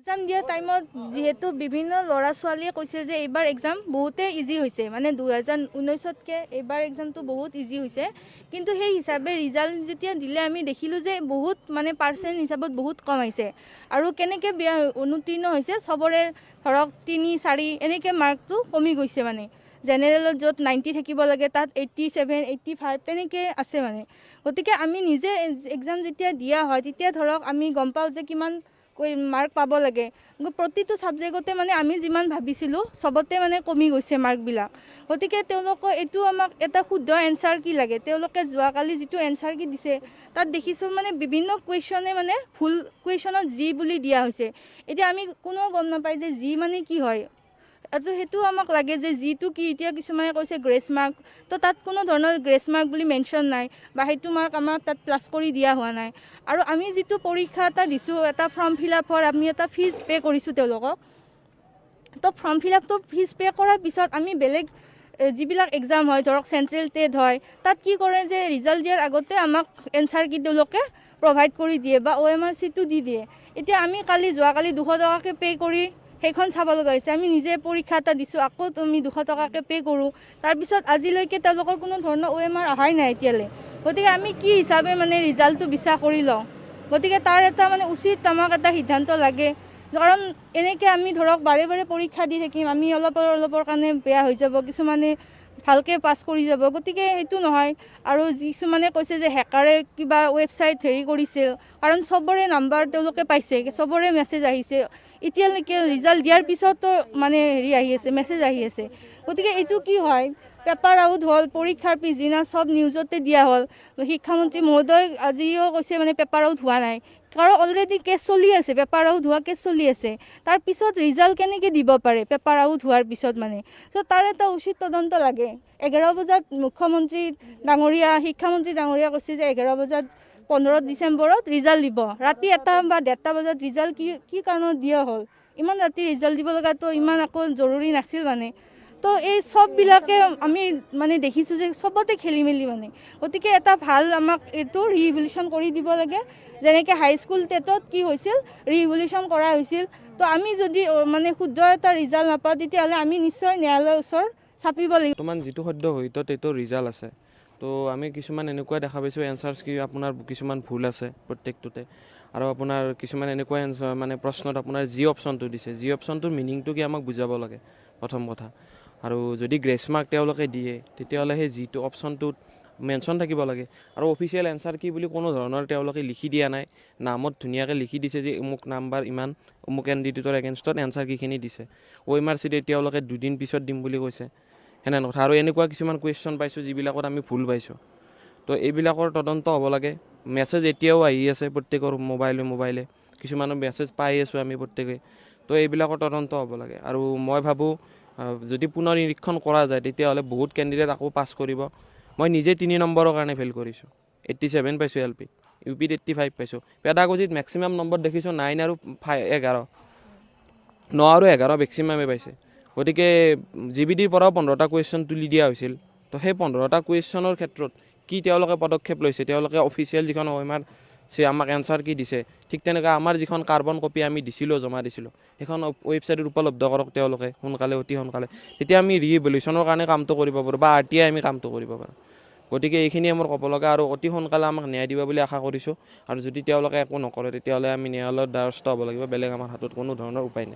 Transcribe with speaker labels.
Speaker 1: Exam দিয়া টাইমত যেহেতু বিভিন্ন ল'ৰা ছোৱালীয়ে কৈছে যে এইবাৰ এক্সাম বহুতে ইজি হৈছে, মানে 2019তকৈ এইবাৰ এক্সামটো বহুত ইজি হৈছে, কিন্তু সেই হিচাপে ৰিজাল্ট যেতিয়া দিলে আমি দেখিলোঁ যে বহুত মানে পাৰ্চেণ্ট হিচাপত বহুত কম আহিছে। আৰু কেনেকৈ বেয়া অনুত্তীৰ্ণ হৈছে, চবৰে ধৰক 3, 4 এনেকৈ মাৰ্কটো কমি গৈছে। মানে জেনেৰেলত য'ত 90 থাকিব লাগে তাত 87, 85 তেনেকৈ আছে মানে। গতিকে আমি নিজে এক্সাম যেতিয়া দিয়া হয় তেতিয়া ধৰক আমি গম পাওঁ যে কিমান মাৰ্ক পাব লাগে। প্ৰতিটো ছাবজেক্টতে মানে আমি যিমান ভাবিছিলোঁ চবতে মানে কমি গৈছে মাৰ্কবিলাক। গতিকে তেওঁলোকৰ এইটো আমাক এটা শুদ্ধ এনচাৰ কি লাগে, তেওঁলোকে যোৱাকালি যিটো এনচাৰ কি দিছে তাত দেখিছোঁ মানে বিভিন্ন কুৱেশ্যনে মানে ভুল কুৱেশ্যনত জি বুলি দিয়া হৈছে। এতিয়া আমি কোনেও গম নাপায় যে জি মানে কি হয়, সেইটো আমাক লাগে যে জিটো কি। এতিয়া কিছুমানে কৈছে গ্ৰেছ মাৰ্ক, তো তাত কোনো ধৰণৰ গ্ৰেছ মাৰ্ক বুলি মেনশ্যন নাই, বা সেইটো মাৰ্ক আমাক তাত প্লাছ কৰি দিয়া হোৱা নাই। আৰু আমি যিটো পৰীক্ষা এটা দিছোঁ, এটা ফৰ্ম ফিল আপৰ আমি এটা ফিজ পে' কৰিছোঁ তেওঁলোকক, তো ফৰ্ম ফিল আপটো ফিজ পে' কৰাৰ পিছত আমি বেলেগ যিবিলাক এক্সাম হয়, ধৰক চেণ্ট্ৰেল টেট হয়, তাত কি কৰে যে ৰিজাল্ট দিয়াৰ আগতে আমাক এনচাৰ কি তেওঁলোকে প্ৰভাইড কৰি দিয়ে বা OMR চিটটো দি দিয়ে। এতিয়া আমি যোৱাকালি 200 টকাকৈ পে' কৰি সেইখন চাব লগা হৈছে। আমি নিজে পৰীক্ষা এটা দিছোঁ, আকৌ আমি 200 টকাকৈ পে' কৰোঁ, তাৰপিছত আজিলৈকে তেওঁলোকৰ কোনো ধৰণৰ OMR অহাই নাই এতিয়ালৈ। গতিকে আমি কি হিচাপে মানে ৰিজাল্টটো বিশ্বাস কৰি লওঁ। গতিকে তাৰ এটা মানে উচিত আমাক এটা সিদ্ধান্ত লাগে, কাৰণ এনেকৈ আমি ধৰক বাৰে বাৰে পৰীক্ষা দি থাকিম, আমি অলপৰ কাৰণে বেয়া হৈ যাব, কিছুমানে ভালকৈ পাছ কৰি যাব। গতিকে সেইটো নহয়। আৰু কিছুমানে কৈছে যে হেকাৰে কিবা ৱেবছাইট হেৰি কৰিছিল, কাৰণ চবৰে নাম্বাৰ তেওঁলোকে পাইছে, চবৰে মেছেজ আহিছে, এতিয়ালৈকে ৰিজাল্ট দিয়াৰ পিছতো মানে হেৰি আহি আছে, মেছেজ আহি আছে। গতিকে এইটো কি হয়, পেপাৰ আউট হ'ল, পৰীক্ষাৰ পিছদিনা চব নিউজতে দিয়া হ'ল। শিক্ষামন্ত্ৰী মহোদয় আজিও কৈছে মানে পেপাৰ আউট হোৱা নাই, কাৰণ অলৰেডি কেছ চলি আছে, পেপাৰ আউট হোৱা কেছ চলি আছে। তাৰপিছত ৰিজাল্ট কেনেকৈ দিব পাৰে পেপাৰ আউট হোৱাৰ পিছত মানে। তো তাৰ এটা উচিত তদন্ত লাগে। 11 বজাত মুখ্যমন্ত্ৰী ডাঙৰীয়া, শিক্ষামন্ত্ৰী ডাঙৰীয়া কৈছে যে 11 বজাত 15 ডিচেম্বৰত ৰিজাল্ট দিব। ৰাতি 1 বা 1:30 বজাত ৰিজাল্ট কি কাৰণত দিয়া হ'ল? ইমান ৰাতি ৰিজাল্ট দিব লগাটো ইমান আকৌ জৰুৰী নাছিল মানে। তো এই চববিলাকে আমি মানে দেখিছোঁ যে চবতে খেলি মেলি মানে। গতিকে এটা ভাল আমাক এইটো ৰিভলিউশ্যন কৰি দিব লাগে, যেনেকৈ হাইস্কুল টেটত কি হৈছিল, ৰিভলিউশ্যন কৰা হৈছিল। তো আমি যদি মানে শুদ্ধ এটা ৰিজাল্ট নাপাওঁ, তেতিয়াহ'লে আমি নিশ্চয় ন্যায়ালয়ৰ ওচৰত চাপিব লাগিব।
Speaker 2: বৰ্তমান যিটো সদ্য হয়তো টেটৰ ৰিজাল্ট আছে, তো আমি কিছুমান এনেকুৱা দেখা পাইছোঁ এনচাৰ্ছ কি আপোনাৰ কিছুমান ভুল আছে প্ৰত্যেকটোতে। আৰু আপোনাৰ কিছুমান এনেকুৱা এনচাৰ মানে প্ৰশ্নত আপোনাৰ যি অপশ্যনটো দিছে, যি অপশ্যনটোৰ মিনিংটো কি আমাক বুজাব লাগে প্ৰথম কথা। আৰু যদি গ্ৰেছ মাৰ্ক তেওঁলোকে দিয়ে, তেতিয়াহ'লে সেই যিটো অপশ্যনটোত মেনশ্যন থাকিব লাগে। আৰু অফিচিয়েল এনচাৰ কি বুলি কোনো ধৰণৰ তেওঁলোকে লিখি দিয়া নাই, নামত ধুনীয়াকৈ লিখি দিছে যে অমুক নাম্বাৰ ইমান, অমুক কেণ্ডিডেটৰ এগেইনষ্টত এনচাৰ কিখিনি দিছে। OMR চিট তেওঁলোকে 2 দিন পিছত দিম বুলি কৈছে, সেনে কথা। আৰু এনেকুৱা কিছুমান কুৱেশ্যন পাইছোঁ যিবিলাকত আমি ভুল পাইছোঁ। তো এইবিলাকৰ তদন্ত হ'ব লাগে। মেছেজ এতিয়াও আহি আছে প্ৰত্যেকৰ মোবাইলে, কিছুমানৰ মেছেজ পাই আছোঁ আমি প্ৰত্যেকে। তো এইবিলাকৰ তদন্ত হ'ব লাগে। আৰু মই ভাবোঁ যদি পুনৰ নিৰীক্ষণ কৰা যায়, তেতিয়াহ'লে বহুত কেণ্ডিডেট আকৌ পাছ কৰিব। মই নিজে 3 নম্বৰৰ কাৰণে ফেইল কৰিছোঁ, 87 পাইছোঁ LP, UPত 85 পাইছোঁ। পেডাগজিত মেক্সিমাম নম্বৰ দেখিছোঁ 9 আৰু 11, 9 আৰু 11 মেক্সিমামে পাইছে। গতিকে GBDৰ পৰাও 15টা কুৱেশ্যন তুলি দিয়া হৈছিল। তো সেই 15টা কুৱেশ্যনৰ ক্ষেত্ৰত কি তেওঁলোকে পদক্ষেপ লৈছে, তেওঁলোকে অফিচিয়েল যিখন OMR আমাক এনচাৰ কি দিছে, ঠিক তেনেকৈ আমাৰ যিখন কাৰ্বন কপি আমি জমা দিছিলোঁ, সেইখন ৱেবছাইটত উপলব্ধ কৰক তেওঁলোকে সোনকালে, অতি সোনকালে। তেতিয়া আমি ৰিভলিউশ্যনৰ কাৰণে কামটো কৰিব পাৰোঁ, বা RTI আমি কামটো কৰিব পাৰোঁ। গতিকে এইখিনিয়ে মোৰ ক'ব লগা, আৰু অতি সোনকালে আমাক ন্যায় দিব বুলি আশা কৰিছোঁ। আৰু যদি তেওঁলোকে একো নকৰে, তেতিয়াহ'লে আমি ন্যায়ালয়ৰ দ্বাৰস্থ হ'ব লাগিব, বেলেগ আমাৰ হাতত কোনো ধৰণৰ উপায় নাই।